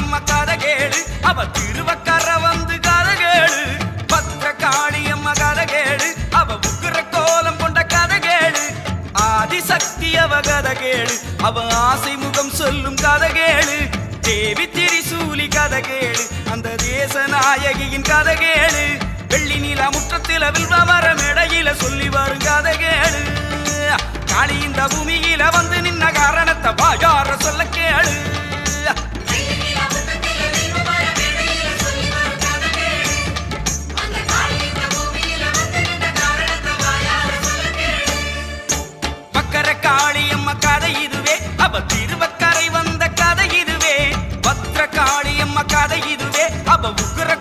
காளியம்மா கதை கேளு, அவ திருவக்கர வந்து கதை கேளு. பத்திர காளியம்மா கதை கேளு, அவ உக்கிர கோலம் கொண்ட கதை கேளு. ஆதிசக்தி அவ கதை கேளு, அவ ஆசை முகம் சொல்லும் கதை கேளு. தேவி திரிசூலி கதை கேளு, அந்த தேச நாயகியின் கதை கேளு. வெள்ளி நில முற்றத்தில வில்வமர மேடையில சொல்லி வரும் கதை கேளு. காளி இந்த பூமியில வந்து நின்ன காரணத்தை வாயார சொல்ல கேளு. பக்கர காளியம்மா கதை இதுவே, அவ திருவக்கரை வந்த கதை இதுவே. பத்திர காளியம்மா கதை இதுவே, அவ உக்கிர